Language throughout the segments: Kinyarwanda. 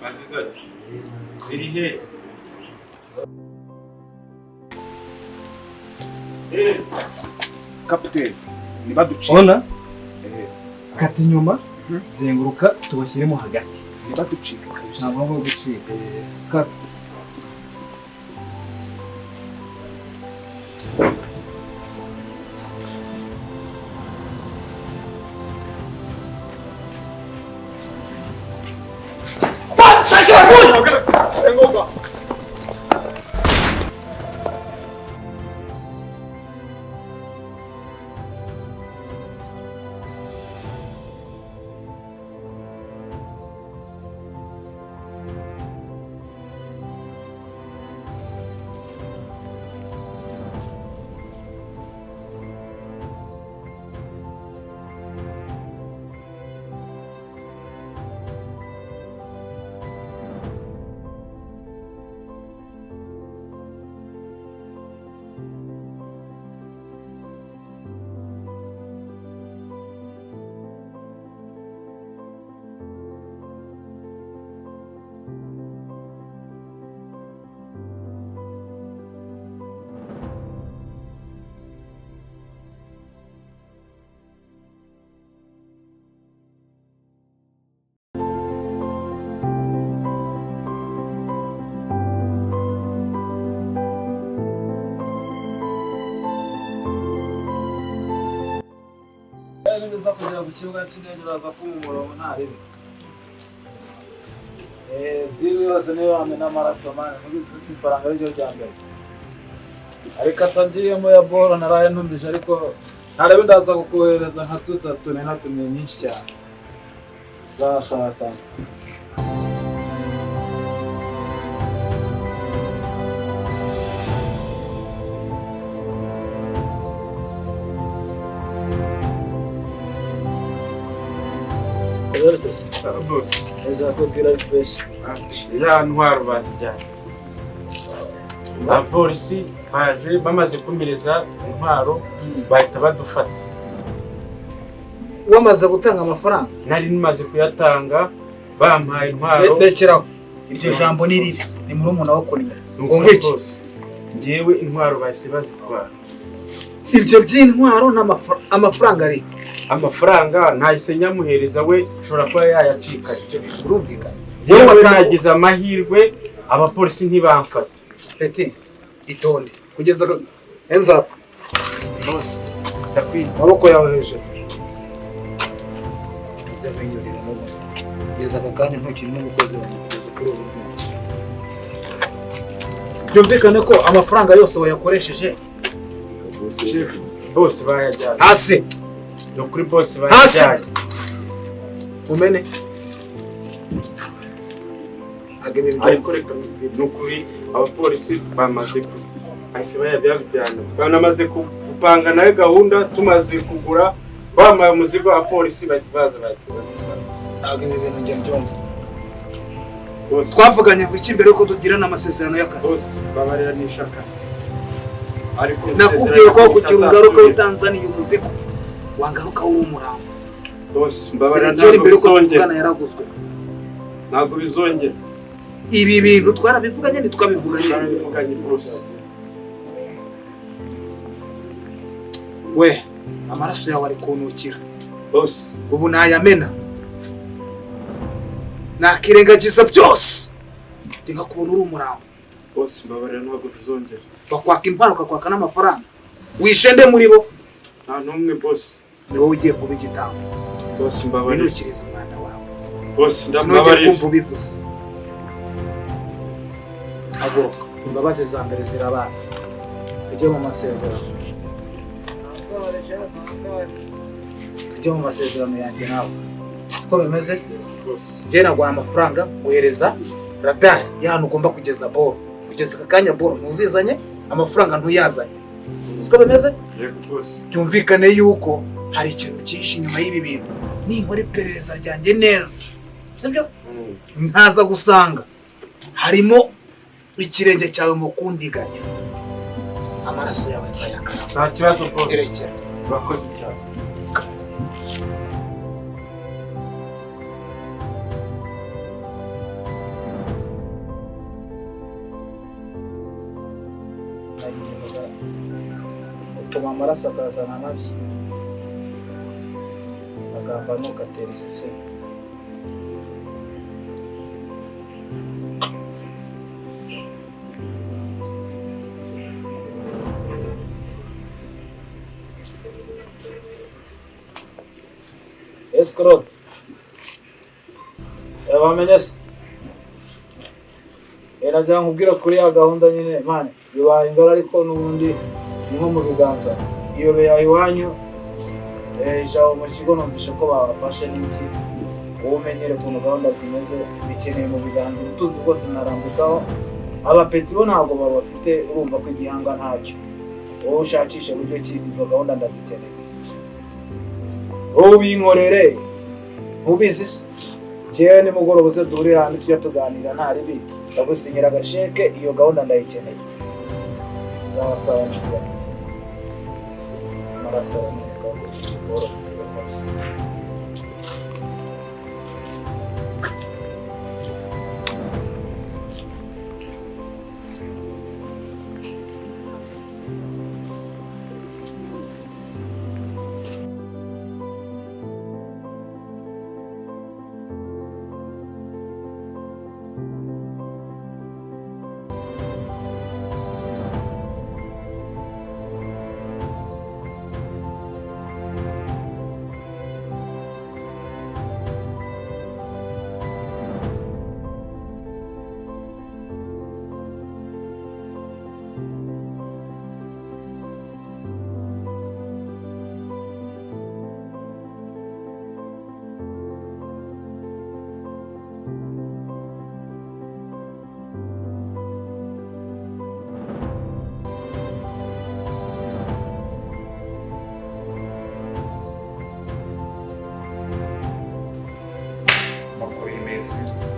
Aziza ziri he? Kapiteni nibaducika. Ona kati nyuma zenguruka tubashyiremo hagati. Nibaducika kabisa. Ntabwo ngo gucika. Kati neza kugera ku kibuga cy'indege uraza kumumurongo ntarebe. Diri yose niyo wamena amaraso mani mugize ifaranga ryo rya mbere. Ariko atangiyemo ya boro naraye ntumbije ariko ntarebe ndaza kukohereza nka tutatu n'atumye nyinshi cyane. Sawa. Bose Eza kopira fresh. ya ntwaro bazijyana. Abapolisi baje bamaze kumireza intwaro bahita badufata. Wamaze gutanga amafaranga? Nari nimaze kuyatanga bampaye intwaro. Rekeraho. Iryo jambo ni ribi. Ni muri umuntu wakonye. Ngo ngiki? Ngewe intwaro bahise bazitwara. Ibyo by'intwaro n'amafaranga ari. Amafaranga ntahise nyamuhereza we ushobora kuba yayacika. Urumvikana. Yewe nagize amahirwe abapolisi ntibamfata. Peti itonde kugeza hands up. Boss ndakwita Maboko yawe hejuru. Nze kwinyurira mu ngo. Kugeza akanya ntukiri n'umukozi wanjye kugeza kuri ubu. Byumvikane ko amafaranga yose wayakoresheje. Boss bayajyana. Hasi. No kuri boss bayajyana. Umene. Ariko reka nukuri abapolisi bamaze ahise bayajyana. Banamaze gupanga nawe gahunda tumaze kugura bamaye umuzigo abapolisi baza Ntabwo ibi bintu njye mbyumva. Twavuganye ngo iki mbere ko tugirana amasezerano y'akazi. Boss babarira n'ishakazi. Ariko nakubwiye ko kugira ungaruka utanzaniye umuzigo wangaruka uri umurambo. Boss mbabarira yaraguzwe. Ntabwo bizongera. Ibi bintu twarabivuganye ntitwabivuganye. Twarabivuganye boss. We amaraso yawe ari kunukira. Boss Ubu nayamena. Nakirengagiza byose. Ndinga kubona uri umurambo. Boss mbabarira ntabwo bizongera. Bakwaka impano ukakwaka n'amafaranga. Wishende muri bo. Nta numwe boss. Ni wowe ugiye kuba igitambo. Boss mbabarira. Winukiriza umwana wawe. Boss ndambabarira. Kumva bivuze. Agoka imbabazi za mbere zirabana. Tujye mu masezerano. Tujye mu masezerano yanjye nawe. Siko bimeze? Njye naguha amafaranga guhereza radar y'ahantu ugomba kugeza boro. Kugeza akanya boro ntuzizanye amafaranga ntuyazanye. Siko bimeze? Byumvikane yuko hari ikintu cyinshi inyuma y'ibi bintu. Ninkora iperereza ryanjye neza. Sibyo? Ntaza gusanga harimo ikirenge cyawe mu kundiganya. Amaraso yawe nzayakara. Nta kibazo boss. Bakoze cyane. akavoma amaraso akazana amabyi agamba ntugatera iseseme. Escrow. Wamenye se? Najya nkubwira kuri ya gahunda nyine mane bibaye ingara ariko n'ubundi ni nko mu biganza iyo beya iwanyu ijabo mu kigo numvishe ko babafashe n'iki wowe umenyere ukuntu gahunda zimeze bikeneye mu biganza ubutunzi bwose narambikaho abapeti bo ntabwo babafite urumva ko igihanga ntacyo wowe ushakishe buryo ki izo gahunda ndazikeneye wowe ubinkorere ntubizi se jewe nimugoroba uze duhurire ahantu tujya tuganira nta ribi ndagusinyira agasheke iyo gahunda ndayikeneye sawa nshuti yanjye marasaba neza boro bose.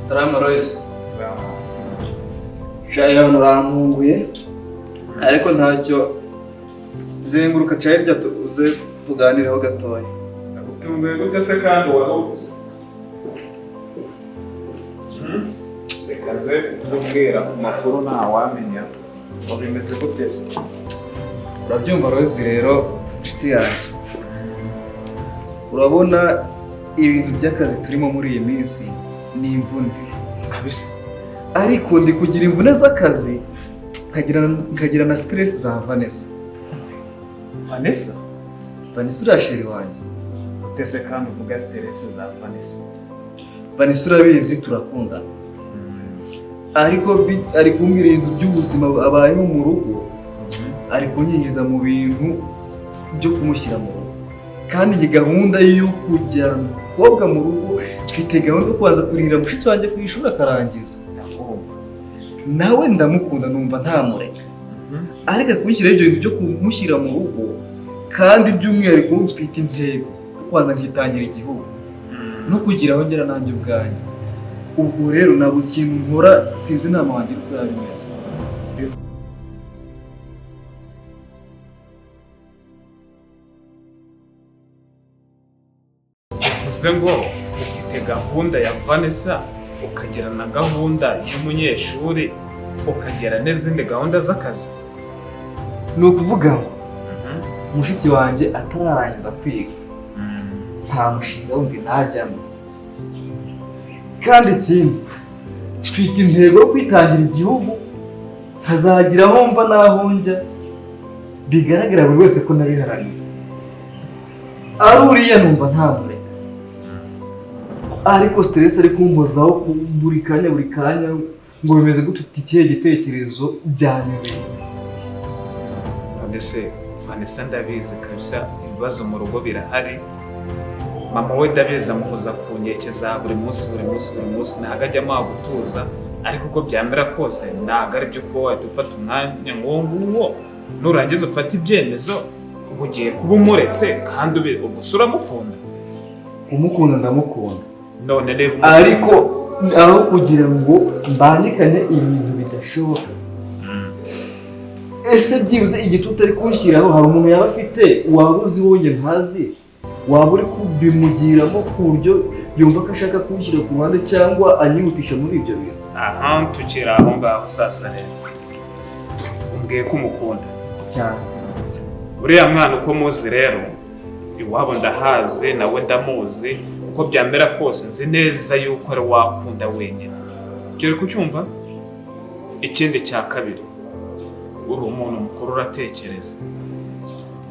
Salama Royce. Shayo nurantunguye ariko ntacyo zenguruka cyarya uze tuganireho gatoya. Nagutunguye gute se kandi wahuze? Reka nze kubwira amakuru ntawamenya ngo bimeze gute se? Urabyumva Royce rero nshuti yanjye. Urabona ibintu by'akazi turimo muri iyi minsi ni imvune Kabisa. ariko ndi kugira imvune z'akazi nkagira na stress za Vanessa. Vanessa urasheri wanjye. Utese kandi uvuga stress za Vanessa. Vanessa urabizi turakundana. Ariko ari kumbwira ibintu by'ubuzima abayeho mu rugo, ari kunyinjiza mu bintu byo kumushyira mu rugo. Kandi iyi gahunda yo kujyana umukobwa mu rugo, mfite gahunda yo kubanza kurihira mushiki wanjye ku ishuri akarangiza. Nawe ndamukunda numva ntamureka. Ariko kunshyira ibyo bintu byo kumushyira mu rugo, kandi by'umwihariko mfite intego yo kubanza nkitangira igihugu no kugira aho ngera nanjye ubwanjye. Ubwo rero nabuze ikintu nkora, sinzi inama wanjye uko yabimeze. Uvuze ngo ufite gahunda ya Vanessa, ukagira na gahunda y'umunyeshuri, ukagira n'izindi gahunda z'akazi. Ni ukuvuga ngo mushiki wanjye atararangiza kwiga, nta mushinga wundi najyamo. Kandi ikindi, mfite intego yo kwitangira igihugu, nkazagira aho mva n'aho njya, bigaragara buri wese ko nabiharaniye. Ari uriya numva ntamureka. Ariko stress ari kumpozaho buri kanya ngo bimeze gute, ufite ikihe gitekerezo byanyobeye. None se Vanessa ndabizi kabisa ibibazo mu rugo birahari. Mama we ndabizi amuhoza ku nkeke za buri munsi ntabwo ajyamo gutuza, ariko uko byamera kose ntabwo ari byo kuba wahita ufata umwanya nguwo nurangiza ufata ibyemezo ugiye kuba umuretse kandi ubwo uramukunda. Kumukunda ndamukunda, none reba ariko aho kugira ngo mbangikanye ibintu bidashoboka. Ese byibuze igitutu ari kunshyiraho hari umuntu yaba afite waba uzi wonye ntazi, waba uri kubimugiramo ku buryo yumva ko ashaka kunshyira ku ruhande cyangwa anyihutisha muri ibyo bintu. aha tukiri aho ngaho sasa rero umbwiye ko umukunda cyane. uriya mwana uko muzi rero iwabo ndahazi nawe ndamuzi, uko byamera kose nzi neza yuko ari wakunda wenyine. Uri kucyumva? Ikindi cya kabiri, uri umuntu mukuru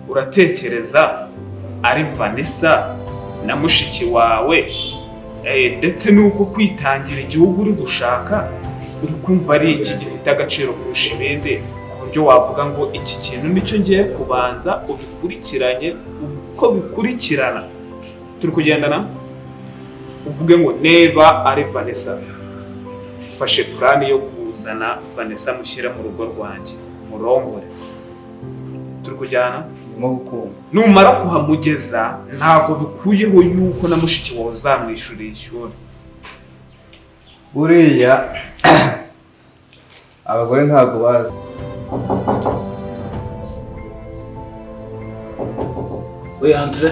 uratekereza ari Vanessa na mushiki wawe, ndetse nuko kwitangira igihugu uri gushaka uri kumva ari iki gifite agaciro kurusha ibindi, ku buryo wavuga ngo iki kintu nicyo ngiye kubanza ubikurikiranye uko bikurikirana. Turi kugendana, uvuge ngo neba ari Vanessa, fashe plani yo kuzana Vanessa mushyira mu rugo rwanjye murongore. Turi kujyana numara kuhamugeza ntabwo bikuyeho yuko na mushiki wawe uzamwishyurira ishuri. buriya abagore ntabwo bazi. We Andre